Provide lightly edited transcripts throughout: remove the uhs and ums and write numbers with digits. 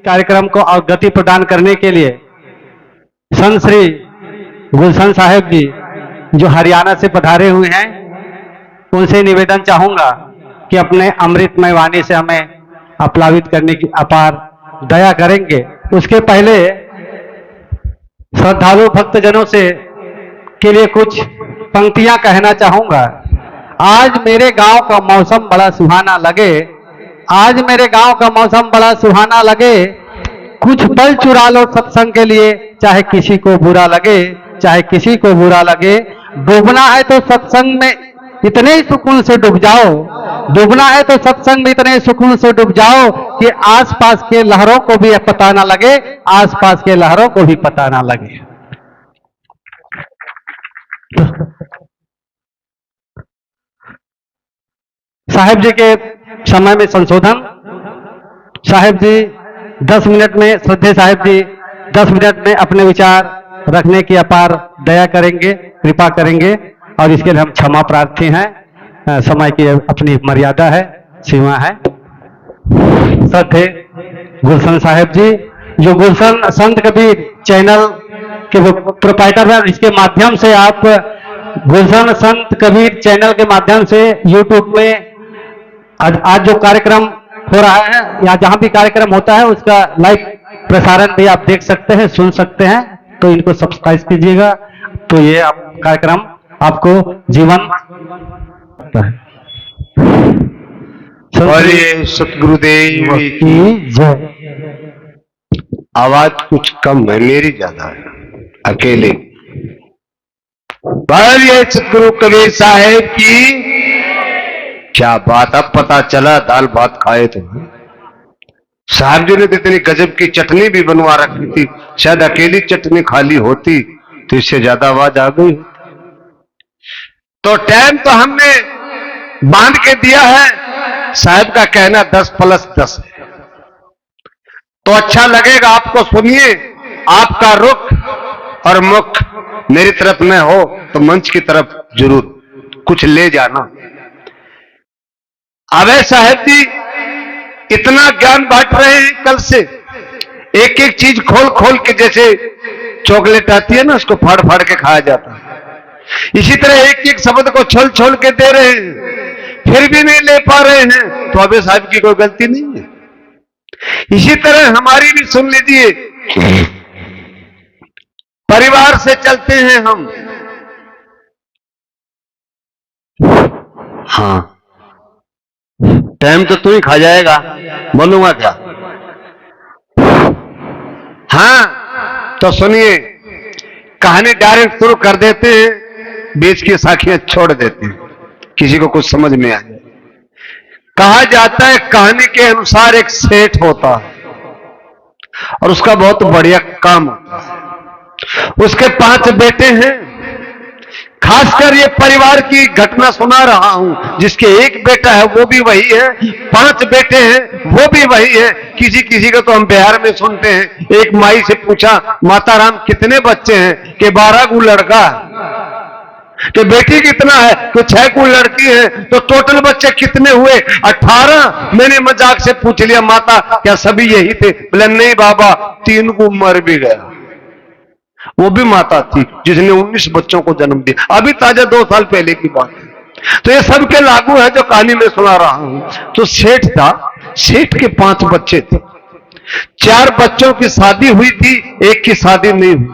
कार्यक्रम को और गति प्रदान करने के लिए संत श्री गुलशन साहेब जी जो हरियाणा से पधारे हुए हैं, उनसे निवेदन चाहूंगा कि अपने अमृतमय वाणी से हमें आप्लावित करने की अपार दया करेंगे। उसके पहले श्रद्धालु भक्तजनों से के लिए कुछ पंक्तियां कहना चाहूंगा। आज मेरे गांव का मौसम बड़ा सुहाना लगे, आज मेरे गांव का मौसम बड़ा सुहाना लगे, कुछ पल चुरा लो सत्संग के लिए, चाहे किसी को बुरा लगे, चाहे किसी को बुरा लगे। डूबना है तो सत्संग में इतने ही सुकून से डूब जाओ, डूबना है तो सत्संग में इतने सुकून से डूब जाओ कि आसपास के लहरों को भी पता ना लगे, आसपास के लहरों को भी पता ना लगे। साहेब जी के समय में संशोधन। साहेब जी 10 मिनट में, श्रद्धेय साहेब जी 10 मिनट में अपने विचार रखने की अपार दया करेंगे, कृपा करेंगे और इसके लिए हम क्षमा प्रार्थी हैं। समय की अपनी मर्यादा है, सीमा है। श्रद्धेय गुलशन साहेब जी जो गुलशन संत कबीर चैनल के प्रोप्राइटर हैं, इसके माध्यम से आप गुलशन संत कबीर चैनल के माध्यम से यूट्यूब में आज जो कार्यक्रम हो रहा है या जहां भी कार्यक्रम होता है उसका लाइव प्रसारण भी आप देख सकते हैं, सुन सकते हैं, तो इनको सब्सक्राइब कीजिएगा। तो ये आप कार्यक्रम आपको जीवन और ये सतगुरुदेव की जय। आवाज कुछ कम है, मेरी ज्यादा है, अकेले। पर ये सतगुरु कबीर साहेब की क्या बात। अब पता चला दाल भात खाए तो साहब जी ने तो इतनी गजब की चटनी भी बनवा रखी थी, शायद अकेली चटनी खाली होती तो इससे ज्यादा आवाज आ गई। तो टाइम तो हमने बांध के दिया है, साहब का कहना 10+10 है, तो अच्छा लगेगा आपको। सुनिए, आपका रुख और मुख मेरी तरफ में हो तो मंच की तरफ जरूर कुछ ले जाना। अबे साहब जी इतना ज्ञान बांट रहे हैं कल से, एक एक चीज खोल खोल के, जैसे चॉकलेट आती है ना उसको फाड़ फाड़ के खाया जाता है, इसी तरह एक एक शब्द को छोल छोल के दे रहे हैं, फिर भी नहीं ले पा रहे हैं, तो अबे साहब की कोई गलती नहीं है। इसी तरह हमारी भी सुन लीजिए, परिवार से चलते हैं हम। हाँ, टाइम तो तू ही खा जाएगा, बोलूंगा क्या। हाँ तो सुनिए, कहानी डायरेक्ट शुरू कर देते हैं, बीच की साखियां छोड़ देते हैं, किसी को कुछ समझ में आ जाए। कहा जाता है कहानी के अनुसार एक सेठ होता है और उसका बहुत बढ़िया काम होता है। उसके 5 बेटे हैं। खासकर ये परिवार की घटना सुना रहा हूं, जिसके एक बेटा है वो भी वही है, 5 बेटे हैं वो भी वही है। किसी किसी का तो हम बिहार में सुनते हैं, एक माई से पूछा, माता राम कितने बच्चे हैं, कि 12 गु लड़का है। कि बेटी कितना है, तो 6 गु लड़की है, तो टोटल बच्चे कितने हुए, 18। मैंने मजाक से पूछ लिया, माता क्या सभी यही थे? बोले नहीं बाबा, 3 गु मर भी गया। वो भी माता थी जिसने 19 बच्चों को जन्म दिया, अभी ताजा 2 साल पहले की बात है। तो ये सबके लागू है जो कहानी में सुना रहा हूं। तो सेठ था, सेठ के 5 बच्चे थे। 4 बच्चों की शादी हुई थी, एक की शादी नहीं हुई।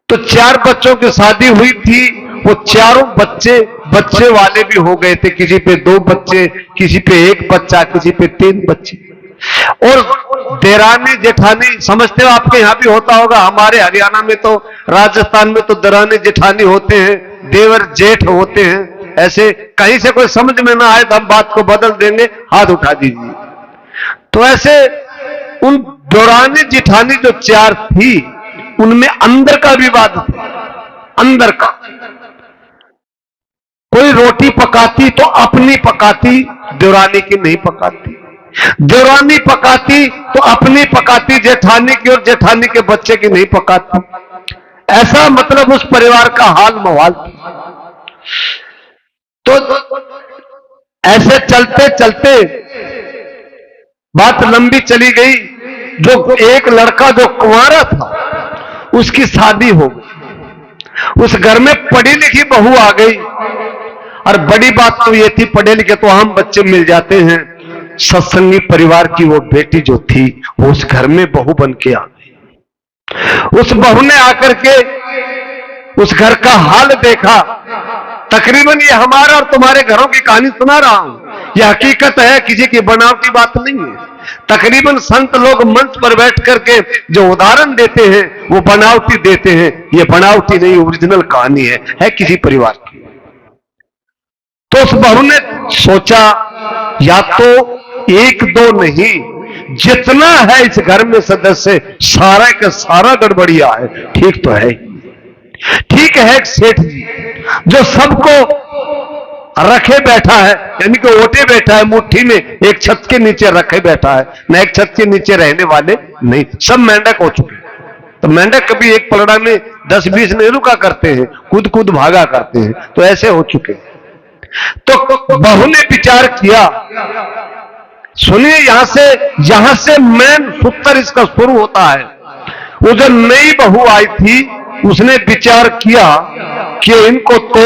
तो 4 बच्चों की शादी हुई थी, वो चारों बच्चे वाले भी हो गए थे। किसी पे 2 बच्चे, किसी पे 1 बच्चा, किसी पे 3 बच्चे। और देरानी जेठानी समझते हो, आपके यहां भी होता होगा, हमारे हरियाणा में तो, राजस्थान में तो देरानी जेठानी होते हैं, देवर जेठ होते हैं। ऐसे कहीं से कोई समझ में ना आए तो हम बात को बदल देंगे, हाथ उठा दीजिए। तो ऐसे उन देरानी जेठानी जो 4 थी, उनमें अंदर का विवाद था, अंदर का। कोई रोटी पकाती तो अपनी पकाती, देवरानी की नहीं पकाती। देवरानी पकाती तो अपनी पकाती, जेठानी की, और जेठानी के बच्चे की नहीं पकाती। ऐसा मतलब उस परिवार का हाल मवाल। तो ऐसे चलते चलते बात लंबी चली गई। जो एक लड़का जो कुंवारा था उसकी शादी हो गई, उस घर में पढ़ी लिखी बहू आ गई। और बड़ी बात तो ये थी, पढ़े लिखे तो हम बच्चे मिल जाते हैं, सत्संगी परिवार की वो बेटी जो थी वो उस घर में बहू बन के आ गई। उस बहू ने आकर के उस घर का हाल देखा। तकरीबन ये हमारा और तुम्हारे घरों की कहानी सुना रहा हूं, यह हकीकत है, किसी की बनावटी बात नहीं है। तकरीबन संत लोग मंच पर बैठ करके जो उदाहरण देते हैं वो बनावटी देते हैं, ये बनावटी नहीं, ओरिजिनल कहानी है किसी परिवार की। तो उस बहू ने सोचा या तो एक दो नहीं, जितना है इस घर में सदस्य सारा का सारा गड़बड़िया है। ठीक तो है, ठीक है, एक सेठ जी जो सबको रखे बैठा है, यानी कि ओटे बैठा है मुट्ठी में, एक छत के नीचे रखे बैठा है, न एक छत के नीचे रहने वाले नहीं, सब मेंढक हो चुके हैं। तो मेंढक कभी एक पलड़ा में 10-20 नहीं रुका करते हैं, कूद कूद भागा करते हैं, तो ऐसे हो चुके। तो बहू ने विचार किया, सुनिए यहां से मेन सूत्र इसका शुरू होता है। वो जो नई बहू आई थी उसने विचार किया कि इनको तो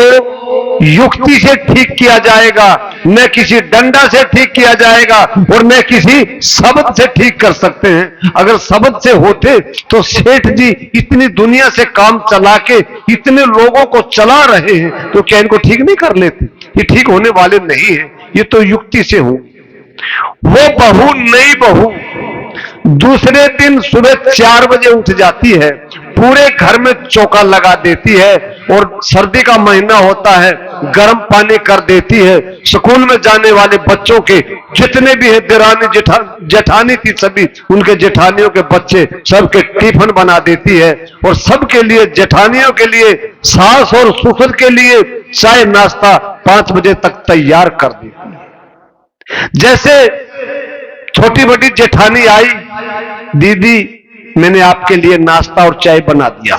युक्ति से ठीक किया जाएगा, न किसी डंडा से ठीक किया जाएगा और न किसी शब्द से ठीक कर सकते हैं। अगर शब्द से होते तो सेठ जी इतनी दुनिया से काम चला के इतने लोगों को चला रहे हैं, तो क्या इनको ठीक नहीं कर लेते? ये ठीक होने वाले नहीं है, ये तो युक्ति से हो। वो बहू, नई बहू दूसरे दिन सुबह 4 बजे उठ जाती है, पूरे घर में चौका लगा देती है और सर्दी का महीना होता है, गर्म पानी कर देती है। स्कूल में जाने वाले बच्चों के जितने भी है, देरानी जेठानी थी सभी, उनके जेठानियों के बच्चे सबके टिफिन बना देती है और सबके लिए, जेठानियों के लिए, सास और ससुर के लिए चाय नाश्ता 5 बजे तक तैयार कर देती है। जैसे छोटी बड़ी जेठानी आई, दीदी मैंने आपके लिए नाश्ता और चाय बना दिया।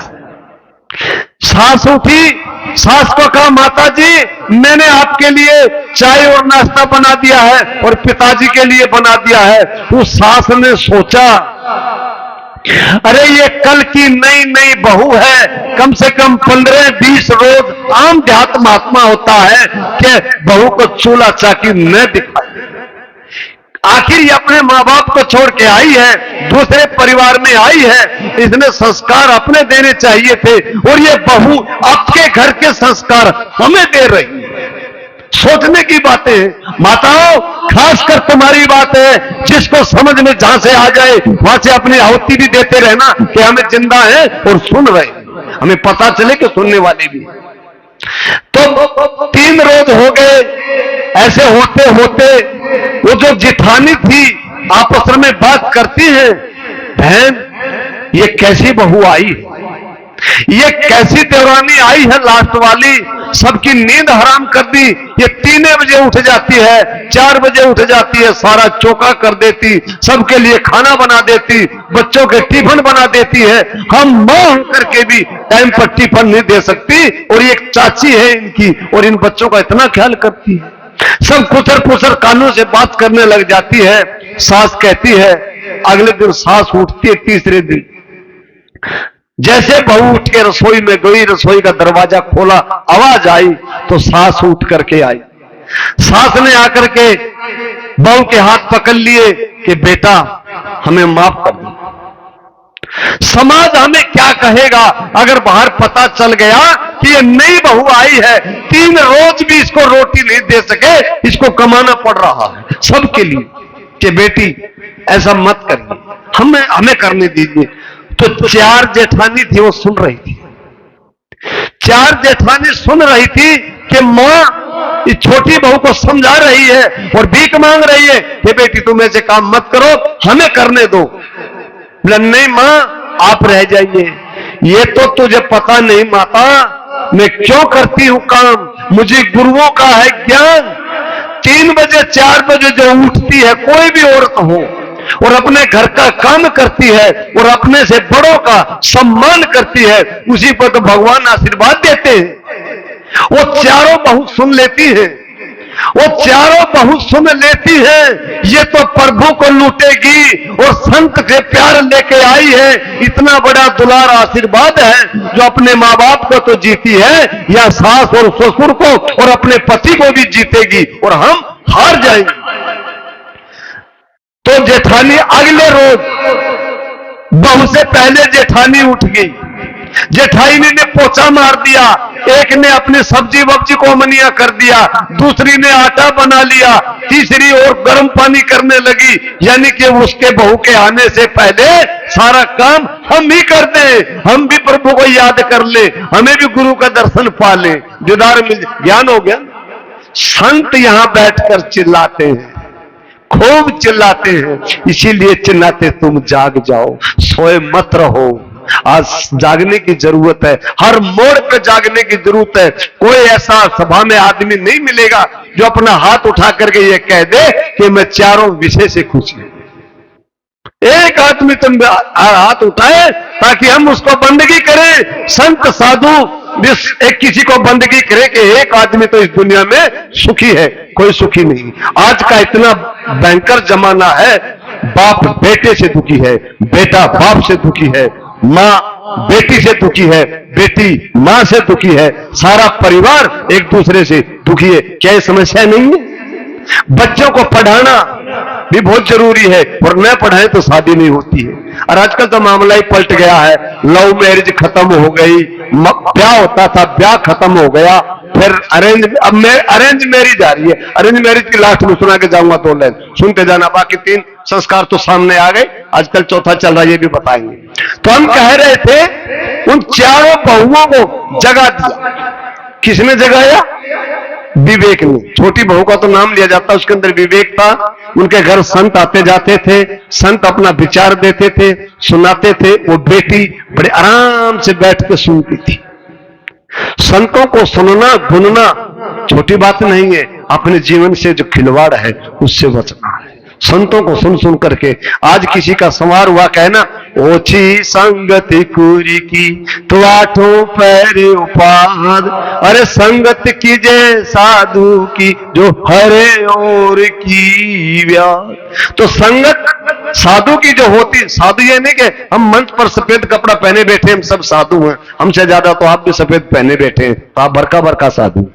सास उठी, सास को कहा माता जी मैंने आपके लिए चाय और नाश्ता बना दिया है और पिताजी के लिए बना दिया है। उस सास ने सोचा अरे ये कल की नई नई बहू है, कम से कम 15-20 रोज आम देहात महात्मा होता है कि बहू को चूल्हा चाकी न दिखाए। आखिर ये अपने माँ बाप को छोड़ के आई है, दूसरे परिवार में आई है, इसने संस्कार अपने देने चाहिए थे और ये बहू आपके घर के संस्कार हमें दे रही है। सोचने की बातें हैं माताओं, खासकर तुम्हारी बात है, जिसको समझ में जहां से आ जाए वहां से अपनी आहुति भी देते रहना कि हमें जिंदा है और सुन रहे, हमें पता चले कि सुनने वाले भी। तो 3 रोज हो गए, ऐसे होते होते वो जो जेठानी थी आपस में बात करती है, बहन ये कैसी बहू आई, ये कैसी देवरानी आई है लास्ट वाली, सबकी नींद हराम कर दी। ये 3 बजे उठ जाती है, 4 बजे उठ जाती है, सारा चौका कर देती, सबके लिए खाना बना देती, बच्चों के टिफिन बना देती है। हम मां होकर के भी टाइम पर टिफिन नहीं दे सकती और ये एक चाची है इनकी और इन बच्चों का इतना ख्याल करती है। सब कुसर पुसर कानों से बात करने लग जाती है। सास कहती है, अगले दिन सास उठती है, तीसरे दिन जैसे बहू उठ के रसोई में गई, रसोई का दरवाजा खोला, आवाज आई तो सास उठ करके आई। सास ने आकर के बहू के हाथ पकड़ लिए कि बेटा हमें माफ कर दो। समाज हमें क्या कहेगा अगर बाहर पता चल गया कि ये नई बहू आई है, 3 रोज भी इसको रोटी नहीं दे सके, इसको कमाना पड़ रहा है सबके लिए, कि बेटी ऐसा मत करिए, हमें करने दीजिए। तो 4 जेठानी थी वो सुन रही थी, 4 जेठानी सुन रही थी कि मां इस छोटी बहू को समझा रही है और भीख मांग रही है कि बेटी तुम ऐसे काम मत करो, हमें करने दो। नहीं मां आप रह जाइए, ये तो तुझे पता नहीं माता मैं क्यों करती हूं काम, मुझे गुरुओं का है ज्ञान। 3 बजे 4 बजे जो उठती है कोई भी औरत हो और अपने घर का काम करती है और अपने से बड़ों का सम्मान करती है, उसी पर तो भगवान आशीर्वाद देते हैं। वो चारों बहू सुन लेती है। वो चारों बहू सुन लेती है, ये तो प्रभु को लूटेगी और संत से प्यार लेके आई है। इतना बड़ा दुलार आशीर्वाद है जो अपने माँ बाप को तो जीती है, या सास और ससुर को और अपने पति को भी जीतेगी, और हम हार जाएंगे। तो जेठानी अगले रोज बहू से पहले जेठानी उठ गई। जेठानी ने पोछा मार दिया, एक ने अपनी सब्जी वब्जी को मनिया कर दिया, दूसरी ने आटा बना लिया, तीसरी और गर्म पानी करने लगी। यानी कि उसके बहू के आने से पहले सारा काम हम ही कर दें, हम भी प्रभु को याद कर ले, हमें भी गुरु का दर्शन पा ले, दीदार मिल, ज्ञान हो गया। संत यहां बैठकर चिल्लाते हैं, खूब चिल्लाते हैं, इसीलिए चिल्लाते तुम जाग जाओ, सोए मत रहो। आज जागने की जरूरत है, हर मोड़ पे जागने की जरूरत है। कोई ऐसा सभा में आदमी नहीं मिलेगा जो अपना हाथ उठा करके ये कह दे कि मैं चारों विषय से खुश हूं। एक आदमी तुम हाथ उठाए ताकि हम उसको बंदगी करें। संत साधु एक किसी को बंदगी करे कि एक आदमी तो इस दुनिया में सुखी है, कोई सुखी नहीं। आज का इतना भयंकर जमाना है, बाप बेटे से दुखी है, बेटा बाप से दुखी है, माँ बेटी से दुखी है, बेटी माँ से दुखी है, सारा परिवार एक दूसरे से दुखी है। क्या ये समस्या नहीं है? बच्चों को पढ़ाना भी बहुत जरूरी है, और न पढ़ाएं तो शादी नहीं होती है। और आजकल तो मामला ही पलट गया है, लव मैरिज खत्म हो गई, ब्याह होता था ब्याह खत्म हो गया, फिर अरेंज मैरिज आ रही है। अरेंज मैरिज की लास्ट में सुना के जाऊंगा 2 लाइन, सुनते जाना। बाकी 3 संस्कार तो सामने आ गए, आजकल चौथा चल रहा है, ये भी बताएंगे। तो हम कह रहे थे उन चारों बहुओं को जगा दिया। किसने जगाया? विवेक ने। छोटी बहू का तो नाम लिया जाता, उसके अंदर विवेक था। उनके घर संत आते जाते थे, संत अपना विचार देते थे, सुनाते थे, वो बेटी बड़े आराम से बैठ के सुनती थी। संतों को सुनना बुनना छोटी बात नहीं है, अपने जीवन से जो खिलवाड़ है उससे बचना है। संतों को सुन सुन करके आज किसी का संवार हुआ, कहना ओछी संगत कुरी की तो 8 पैर उपाद, अरे संगत कीजे साधु की जो हरे और की व्याध। तो संगत साधु की जो होती, साधु ये नहीं कि हम मंच पर सफेद कपड़ा पहने बैठे हम सब साधु हैं, हमसे ज्यादा तो आप भी सफेद पहने बैठे हैं तो आप बरका बरका साधु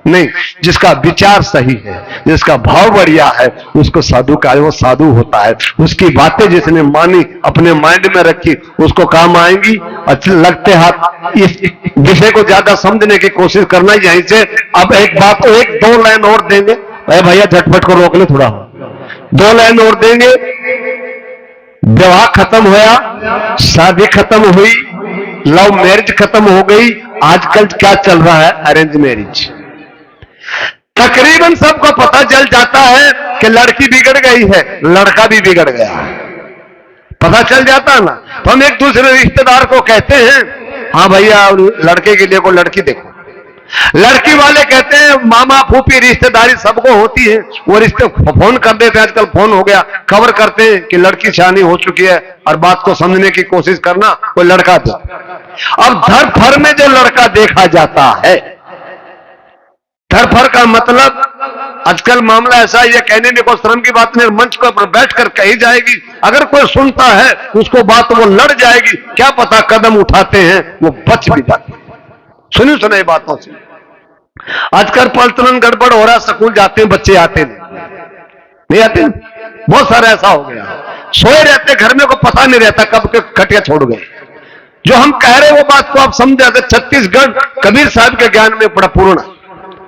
नहीं। जिसका विचार सही है, जिसका भाव बढ़िया है, उसको साधु का वो साधु होता है। उसकी बातें जिसने मानी, अपने माइंड में रखी, उसको काम आएंगी। अच्छे लगते हाथ इस विषय को ज्यादा समझने की कोशिश करना यहीं से। अब एक बात, 1-2 लाइन और देंगे। अरे भैया झटपट को रोक ले थोड़ा, 2 लाइन और देंगे। विवाह खत्म हुआ, शादी खत्म हुई, लव मैरिज खत्म हो गई। आजकल क्या चल रहा है? Arrange marriage. तकरीबन सबको पता चल जाता है कि लड़की बिगड़ गई है, लड़का भी बिगड़ गया है, पता चल जाता ना। तो हम एक दूसरे रिश्तेदार को कहते हैं, हाँ भैया लड़के के लिए कोई लड़की देखो। लड़की वाले कहते हैं मामा फूफी रिश्तेदारी सबको होती है, वो रिश्ते फोन कर देते हैं। आजकल फोन हो गया, खबर करते हैं कि लड़की शादी हो चुकी है, और बात को समझने की कोशिश करना, कोई लड़का दो। अब धर फर में जो लड़का देखा जाता है, धर फर का मतलब आजकल मामला ऐसा है, ये कहने में कोई शर्म की बात नहीं, मंच पर बैठकर कही जाएगी। अगर कोई सुनता है उसको बात वो लड़ जाएगी, क्या पता कदम उठाते हैं वो बच भी जाते हैं। सुनी सुनाई बातों से आजकल प्रचलन गड़बड़ हो रहा है। स्कूल जाते हैं बच्चे, आते नहीं आते, बहुत सारा ऐसा हो गया। सोए रहते घर में, को पता नहीं रहता कब के खटिया छोड़ गए। जो हम कह रहे हैं वो बात को आप समझ जाते। छत्तीसगढ़ कबीर साहब के ज्ञान में बड़ा पूर्ण,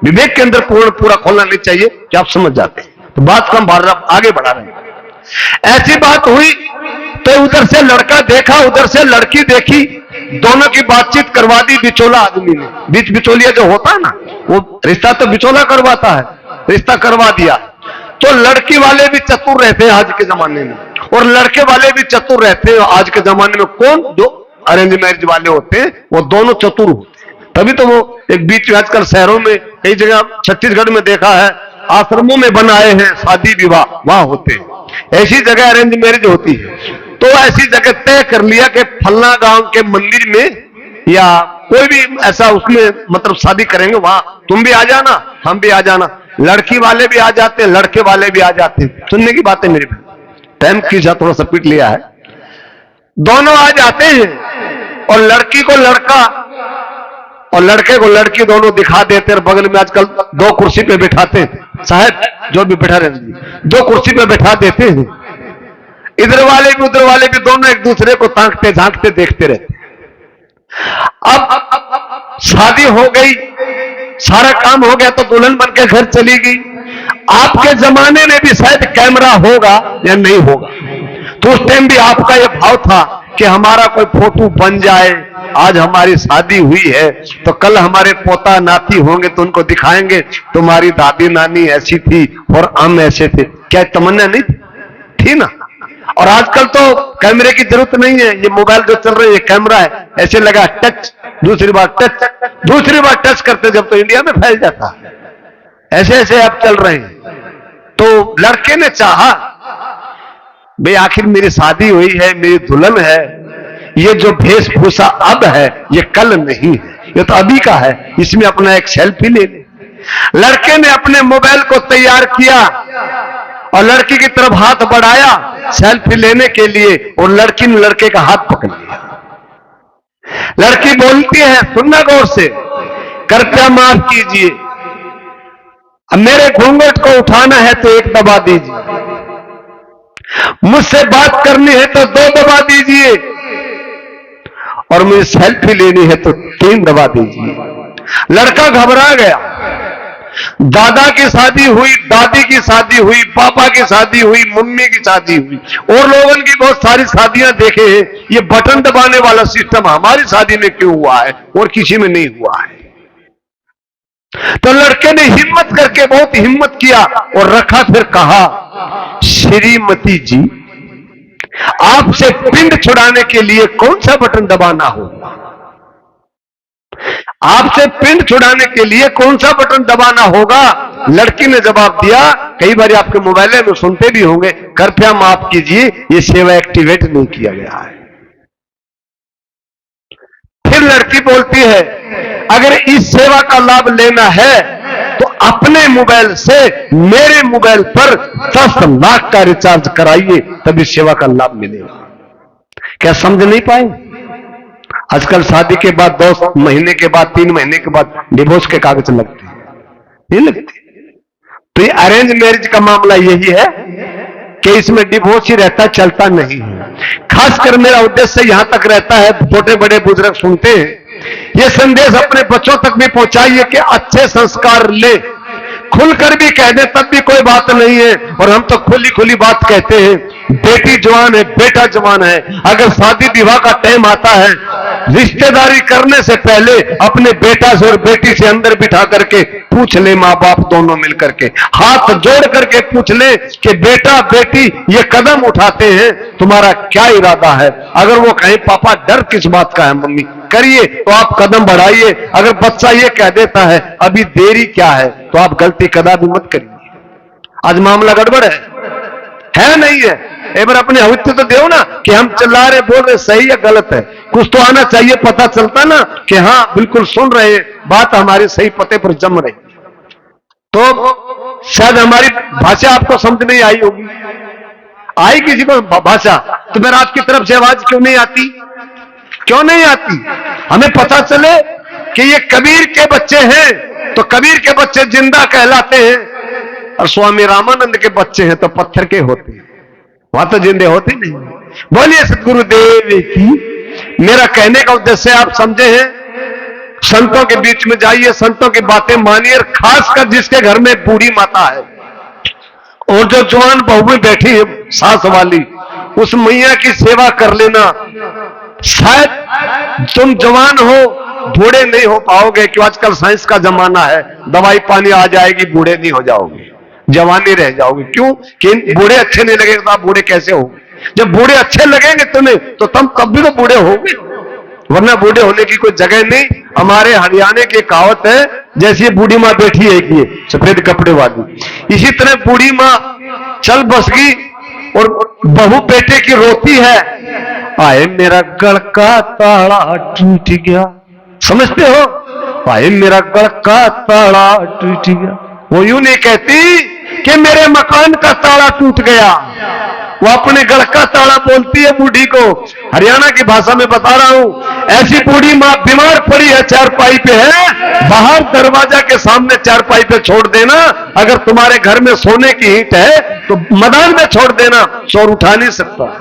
विवेक के अंदर पूरा खोलना नहीं चाहिए कि आप समझ जाते हैं। तो बात को हम आगे बढ़ा रहे हैं। ऐसी बात हुई तो उधर से लड़का देखा, उधर से लड़की देखी, दोनों की बातचीत करवा दी बिचौला आदमी ने। बीच बिचौलिया जो होता है ना, वो रिश्ता तो बिचौला करवाता है, रिश्ता करवा दिया। तो लड़की वाले भी चतुर रहते हैं आज के जमाने में, और लड़के वाले भी चतुर रहते हैं आज के जमाने में। कौन? जो अरेंज मैरिज वाले होते हैं वो दोनों चतुर होते हैं। तभी तो वो एक बीच में आजकल शहरों में कई जगह, छत्तीसगढ़ में देखा है, आश्रमों में बनाए हैं शादी विवाह, वहां होते हैं। ऐसी जगह अरेंज मैरिज होती है। तो ऐसी जगह तय कर लिया कि फलना गांव के मंदिर में या कोई भी ऐसा उसमें मतलब शादी करेंगे, वहां तुम भी आ जाना हम भी आ जाना। लड़की वाले भी आ जाते हैं, लड़के वाले भी आ जाते हैं। सुनने की बात है मेरी, टाइम खींचा थोड़ा सा पीट लिया है। दोनों आ जाते हैं और लड़की को लड़का और लड़के को लड़की दोनों दिखा देते हैं। बगल में आजकल दो कुर्सी पे बिठाते हैं, साहब जो भी बैठा रहे दो कुर्सी पे बैठा देते हैं। इधर वाले भी उधर वाले भी दोनों एक दूसरे को ताकते झांकते देखते रहते हैं। अब शादी हो गई, सारा काम हो गया तो दुल्हन बन के घर चली गई। आपके जमाने में भी शायद कैमरा होगा या नहीं होगा, तो उस टाइम भी आपका यह भाव था कि हमारा कोई फोटो बन जाए। आज हमारी शादी हुई है तो कल हमारे पोता नाती होंगे तो उनको दिखाएंगे तुम्हारी दादी नानी ऐसी थी और हम ऐसे थे। क्या तमन्ना नहीं थी ना? और आजकल तो कैमरे की जरूरत नहीं है, ये मोबाइल जो चल रहे हैं ये कैमरा है, ऐसे लगा टच, दूसरी बार टच, दूसरी बार टच करते जब तो इंडिया में फैल जाता। ऐसे ऐसे ऐप चल रहे हैं। तो लड़के ने चाहा भाई आखिर मेरी शादी हुई है, मेरी दुल्हन है, ये जो वेशभूषा अब है ये कल नहीं है, ये तो अभी का है, इसमें अपना एक सेल्फी ले ले। लड़के ने अपने मोबाइल को तैयार किया और लड़की की तरफ हाथ बढ़ाया सेल्फी लेने के लिए, और लड़की ने लड़के का हाथ पकड़ लिया। लड़की बोलती है, सुनना गौर से, कृपया माफ कीजिए, अब मेरे घूंघट को उठाना है तो एक दबा दीजिए, मुझसे बात करनी है तो 2 दबा दीजिए, और मुझे सेल्फी लेनी है तो 3 दबा दीजिए। लड़का घबरा गया। दादा की शादी हुई, दादी की शादी हुई, पापा की शादी हुई, मम्मी की शादी हुई, और लोगों की बहुत सारी शादियां देखे हैं। ये बटन दबाने वाला सिस्टम हमारी शादी में क्यों हुआ है और किसी में नहीं हुआ है? तो लड़के ने हिम्मत करके बहुत हिम्मत किया और रखा, फिर कहा, श्रीमती जी आपसे पिंड छुड़ाने के लिए कौन सा बटन दबाना होगा? आपसे पिंड छुड़ाने के लिए कौन सा बटन दबाना होगा? लड़की ने जवाब दिया, कई बार आपके मोबाइल में सुनते भी होंगे, कृपया माफ कीजिए ये सेवा एक्टिवेट नहीं किया गया है। फिर लड़की बोलती है, अगर इस सेवा का लाभ लेना है तो अपने मोबाइल से मेरे मोबाइल पर 10 लाख का रिचार्ज कराइए, तभी सेवा का लाभ मिलेगा। क्या समझ नहीं पाए? आजकल शादी के बाद 2 महीने के बाद, 3 महीने के बाद डिवोर्स के कागज लगते हैं, नहीं लगते? तो ये अरेंज मैरिज का मामला यही है कि इसमें डिवोर्स ही रहता, चलता नहीं है। खासकर मेरा उद्देश्य यहां तक रहता है, छोटे बड़े बुजुर्ग सुनते हैं, ये संदेश अपने बच्चों तक भी पहुंचाइए कि अच्छे संस्कार ले। खुलकर भी कह दे तब भी कोई बात नहीं है, और हम तो खुली खुली बात कहते हैं। बेटी जवान है, बेटा जवान है, अगर शादी विवाह का टाइम आता है, रिश्तेदारी करने से पहले अपने बेटा से और बेटी से अंदर बिठा करके पूछ ले, माँ बाप दोनों मिलकर के हाथ जोड़ करके पूछ ले कि बेटा बेटी ये कदम उठाते हैं तुम्हारा क्या इरादा है? अगर वो कहें पापा डर किस बात का है मम्मी, करिए, तो आप कदम बढ़ाइए। अगर बच्चा ये कह देता है अभी देरी क्या है, तो आप गलती कदापि मत करिए। आज मामला गड़बड़ है नहीं है? एक बार अपने अवित्य तो दो ना कि हम चिल्ला रहे, बोल रहे, सही या गलत है? कुछ तो आना चाहिए, पता चलता ना कि हाँ बिल्कुल सुन रहे, बात हमारी सही पते पर जम रही। तो शायद हमारी भाषा आपको समझ नहीं आई होगी। आई किसी को भाषा तो मेरा आपकी तरफ से आवाज क्यों नहीं आती? क्यों नहीं आती? हमें पता चले कि ये कबीर के बच्चे हैं तो कबीर के बच्चे जिंदा कहलाते हैं, और स्वामी रामानंद के बच्चे हैं तो पत्थर के होते हैं, वहां तो जिंदे होते नहीं। बोलिए सतगुरुदेव की। मेरा कहने का उद्देश्य आप समझे हैं, संतों के बीच में जाइए, संतों की बातें मानिए, खासकर जिसके घर में बूढ़ी माता है और जो जवान बहू बैठी है सास वाली, उस मैया की सेवा कर लेना। शायद तुम जवान हो, बूढ़े नहीं हो पाओगे, क्यों आजकल साइंस का जमाना है, दवाई पानी आ जाएगी, बूढ़े नहीं हो जाओगे, जवानी रह जाओगे। क्यों? कि बूढ़े अच्छे नहीं लगेंगे तो आप बूढ़े कैसे होगे? जब बूढ़े अच्छे लगेंगे तुम्हें तो तुम तब भी तो बूढ़े होगे, वरना बूढ़े होने की कोई जगह नहीं। हमारे हरियाणा की कहावत है, जैसी बूढ़ी माँ बैठी है कि सफेद कपड़े वाली, इसी तरह बूढ़ी माँ चल बस गई और बहू बेटे की रोती है, आए मेरा गढ़ का ताला टूट गया। समझते हो? आए मेरा गढ़ का ताला टूट गया। वो यूं नहीं कहती कि मेरे मकान का ताला टूट गया, वो अपने गढ़ का ताला बोलती है बूढ़ी को। हरियाणा की भाषा में बता रहा हूं, ऐसी बूढ़ी मां बीमार पड़ी है, चारपाई पे है, बाहर दरवाजा के सामने चारपाई पे छोड़ देना। अगर तुम्हारे घर में सोने की ईंट है तो मैदान में छोड़ देना, चोर उठा नहीं सकता।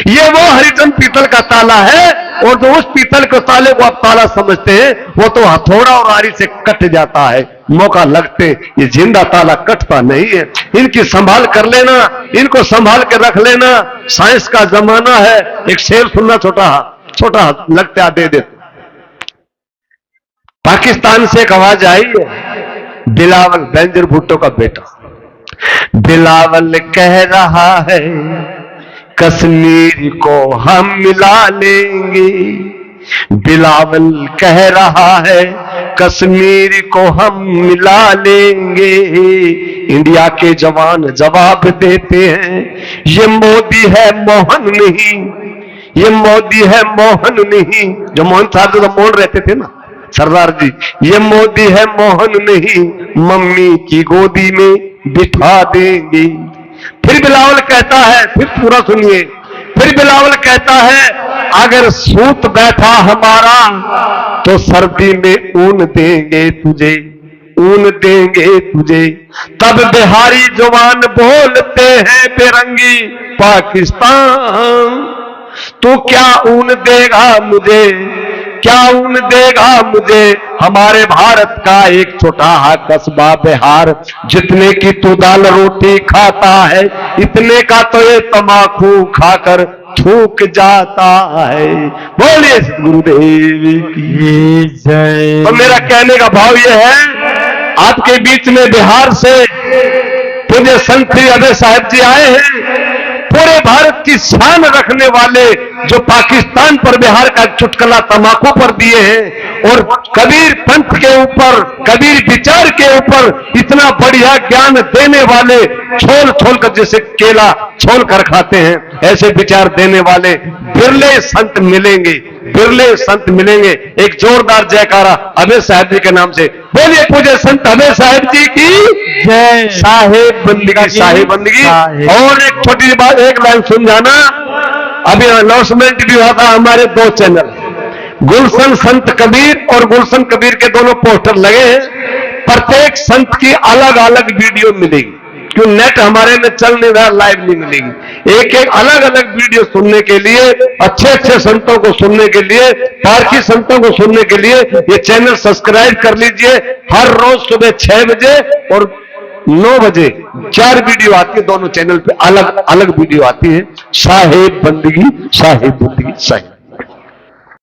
ये वो हरिजन पीतल का ताला है, और जो उस पीतल के ताले को आप ताला समझते हैं वो तो हथौड़ा और आरी से कट जाता है मौका लगते। ये जिंदा ताला कटता नहीं है। इनकी संभाल कर लेना, इनको संभाल के रख लेना। साइंस का जमाना है। एक शेर सुनना, छोटा लगते आ दे देते। पाकिस्तान से एक आवाज आई है, बिलावल बेंजर भुट्टो का बेटा। बिलावल कह रहा है कश्मीर को हम मिला लेंगे। बिलावल कह रहा है कश्मीर को हम मिला लेंगे। इंडिया के जवान जवाब देते हैं ये मोदी है मोहन नहीं, ये मोदी है मोहन नहीं। जो मोहन साहब जो मोहन रहते थे ना सरदार जी, ये मोदी है मोहन नहीं, मम्मी की गोदी में बिठा देंगे। फिर बिलावल कहता है, फिर पूरा सुनिए, फिर बिलावल कहता है अगर सूत बैठा हमारा तो सर्दी में ऊन देंगे तुझे, ऊन देंगे तुझे। तब बिहारी जवान बोलते हैं बेरंगी पाकिस्तान, तू क्या ऊन देगा मुझे, क्या ऊन देगा मुझे। हमारे भारत का एक छोटा कस्बा बिहार, जितने की तू दाल रोटी खाता है इतने का तो ये तमाकू खाकर थूक जाता है। बोलिए गुरुदेव की जय। तो मेरा कहने का भाव ये है, आपके बीच में बिहार से पूज्य संत श्री अभय साहब जी आए हैं, पूरे भारत की शान रखने वाले, जो पाकिस्तान पर बिहार का चुटकुला तमाकू पर दिए हैं, और कबीर पंथ के ऊपर, कबीर विचार के ऊपर इतना बढ़िया ज्ञान देने वाले, छोल छोल कर जैसे केला छोल कर खाते हैं, ऐसे विचार देने वाले बिरले संत मिलेंगे, बिरले संत मिलेंगे। एक जोरदार जयकारा अभय साहब जी के नाम से बोलिए। पूज्य संत अभय साहब जी की जय। साहेब बंदगी, साहेब बंदगी। और एक छोटी सी बात, एक लाइन सुन जाना। अभी अनाउंसमेंट भी हुआ था, हमारे 2 चैनल गुलशन संत कबीर और गुलशन कबीर के दोनों पोस्टर लगे हैं। प्रत्येक संत की अलग अलग वीडियो मिलेगी, क्यों नेट हमारे में चल नहीं रहा, लाइव नहीं मिलेगी। एक एक अलग अलग वीडियो सुनने के लिए, अच्छे अच्छे संतों को सुनने के लिए, पारखी संतों को सुनने के लिए ये चैनल सब्सक्राइब कर लीजिए। हर रोज सुबह 6 बजे और 9 बजे 4 वीडियो आती है, दोनों चैनल पे अलग अलग वीडियो आती है। साहेब बंदगी, साहेब बंदगी, साहेब।